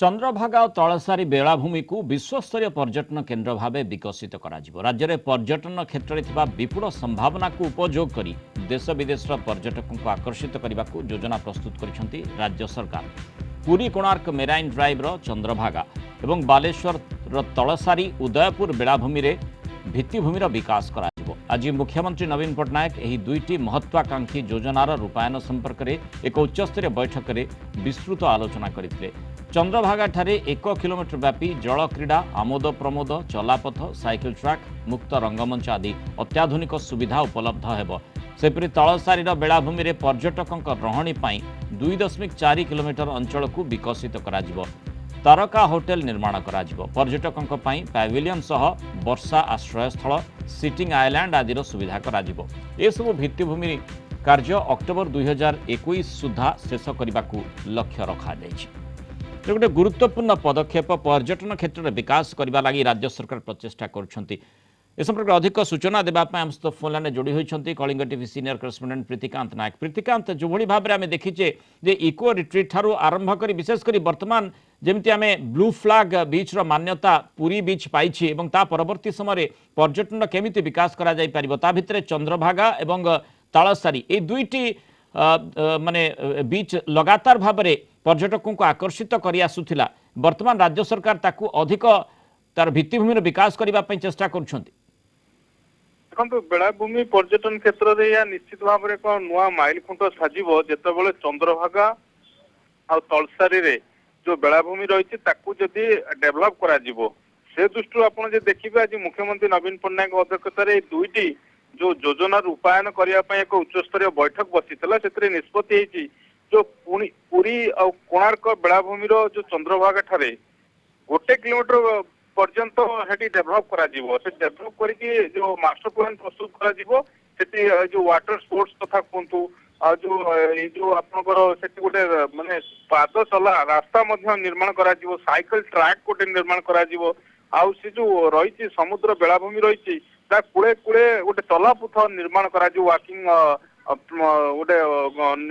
चंद्रभागा और तलसारी बेलाभूमि को विश्वस्तरीय पर्यटन केन्द्र भाव विकसित राज्य में पर्यटन क्षेत्र में विपुल संभावना को उपयोग कर देश विदेश पर्यटकों को आकर्षित करने को योजना प्रस्तुत कर राज्य सरकार। पुरी कोणार्क मेराइन ड्राइव चंद्रभागा और बालेश्वर तलसारी उदयपुर बेलाभूमि में भित्तिभूमिर विकास कर आज मुख्यमंत्री नवीन पट्टनायक यह दुईटी महत्वाकांक्षी योजनार रूपायन संपर्क में एक उच्चस्तरीय बैठक में विस्तृत आलोचना करते। चंद्रभागा ठारे 1 किलोमीटर व्यापी जल क्रीड़ा आमोद प्रमोद चलापथ साइकिल ट्रैक मुक्त रंगमंच आदि अत्याधुनिक सुविधा उपलब्ध हेब। सेपरि तलसारी बेलाभूमि में पर्यटकों रहणी 2.4 किलोमीटर अंचल को विकसित करा तारका होटेल निर्माण करा पर्यटकों पैविलियन सह वर्षा आश्रयस्थल सिटिंग आइलैंड आदि सुविधा करा एसबू भित्तिभूमि कार्य अक्टोबर 2021 सुधा शेष करने को लक्ष्य रखा गोटे गुरुत्वपूर्ण पदक्षेप पर्यटन क्षेत्र में विकास करने लगी राज्य सरकार प्रचेषा कर संपर्क अधिक सूचना देवाई आम सहित फोन लाइन जोड़ी होती Kalinga TV senior correspondent Pritikant Nayak. Pritikant, जो भाव में आम देखीचे जे इको रिट्रीट ठारू आरंभ कर विशेषकर वर्तमान जमी आम ब्लू फ्लैग बीच रो मान्यता पुरी बीच पाई परवर्ती समय पर्यटन केमिति विकास करा जाई परिबो ता भितरे चंद्रभागा एवं तालसारी ए दुईटी माने बीच लगातार भाव में पर्यटकों को आकर्षित कर आसुथिला। वर्तमान राज्य सरकार ताकू अधिक तार भित्तिभूमि विकास करने चेष्टा करुछंती। देखो बेलाभूमि पर्यटन क्षेत्र में यह निश्चित भाव में एक नुआ माइल खुंट साजिबो जेतेबेले चंद्रभागा और तलसारी रे जो बेलाभूमि रही जदि डेभलप करा जिवो से दृष्टि आपन जे देखिबे आज मुख्यमंत्री नवीन पट्टनायक अध्यक्षतार दुईटी जो योजना रूपायन करने एक उच्चस्तरीय बैठक बसीला से निष्पत्ति जो पुरी और कोणार्क बेलाभूमि जो चंद्रभागा ठारे 1 किलोमीटर पर्यंत हेटी डेभलप करा जिवो से डेभलप करके जो मास्टर प्लान प्रस्तुत करा जिवो सेठी जो वाटर स्पोर्ट्स तथा कोंतु जो आपनकर सेठी गोटे माने पाद चला रास्ता मध्य निर्माण करा जिवो साइकिल ट्रैक गोटे निर्माण करा जिवो आउ से जो रही समुद्र बेलाभूमि रही कूड़े कूड़े गोटे चलापथ निर्माण करा जिवो वाकिंग गोटे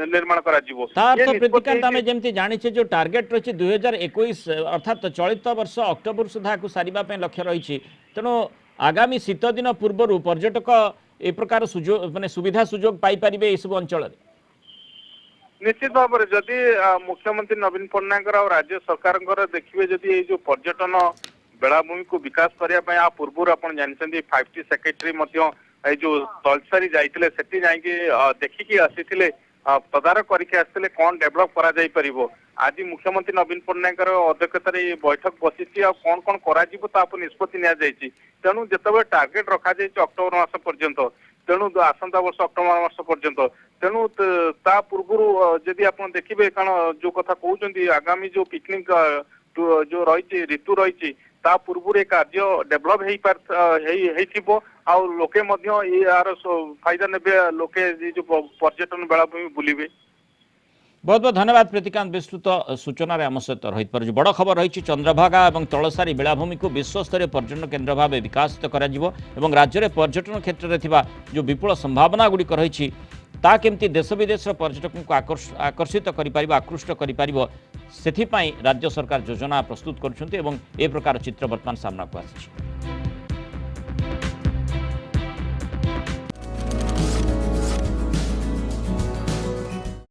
निर्माण करा जिवो तार तो प्रतिकांत आमे जेमति जानिछे जो टार्गेट रही 2021 अर्थात चलित वर्ष अक्टोबर सुधा को सारिबा पे लक्ष्य रही तेणु आगामी शीत दिन पूर्व पर्यटक ए प्रकार सुजोग माने सुविधा सुजोग पाई परिबे सब अंचल निश्चित भाव में जदि मुख्यमंत्री नवीन पट्टनायक और राज्य सरकार देखिए जदि जो पर्यटन बेलाभूमि को विकास करने आ पूर्व आप जानते 5T सेक्रेटरी जो तलसारी जाइए सेठी जाइए देखिकी आसी तदारख करके आसते कौन डेभलप करा जाई परिबो। आज मुख्यमंत्री नवीन पट्टनायक अध्यक्षतार बैठक बसी कौन कौन कर निष्पत्ति नि तेणु जिते टार्गेट रखा अक्टोबर मास पर्यंत तेणु आसंता वर्ष अक्टोबर मास पर्यंत तेणु ता पूर्व जदि आप देखिए कारण जो कथा कहते आगामी जो पिकनिक जो रही ऋतु रही ता पूर्व कार्य डेभलप लोके यार फायदा ने लोके जो पर्यटन बेलाभूमि बुलिबे। बहुत बहुत धन्यवाद प्रीतिकांत विस्तृत सूचना आम सहित रही जो बड़ खबर रही चंद्रभागा और तलसारी बेलाभूमि को विश्वस्तरीय पर्यटन केन्द्र भाव विकसित कर राज्य में पर्यटन क्षेत्र में जो विपुल संभावना गुड़िक रही ता केमती देश विदेश पर्यटकों को आकर्षित कर आकृष्ट कर राज्य सरकार योजना प्रस्तुत कर प्रकार चित्र वर्तमान सामना को आसी।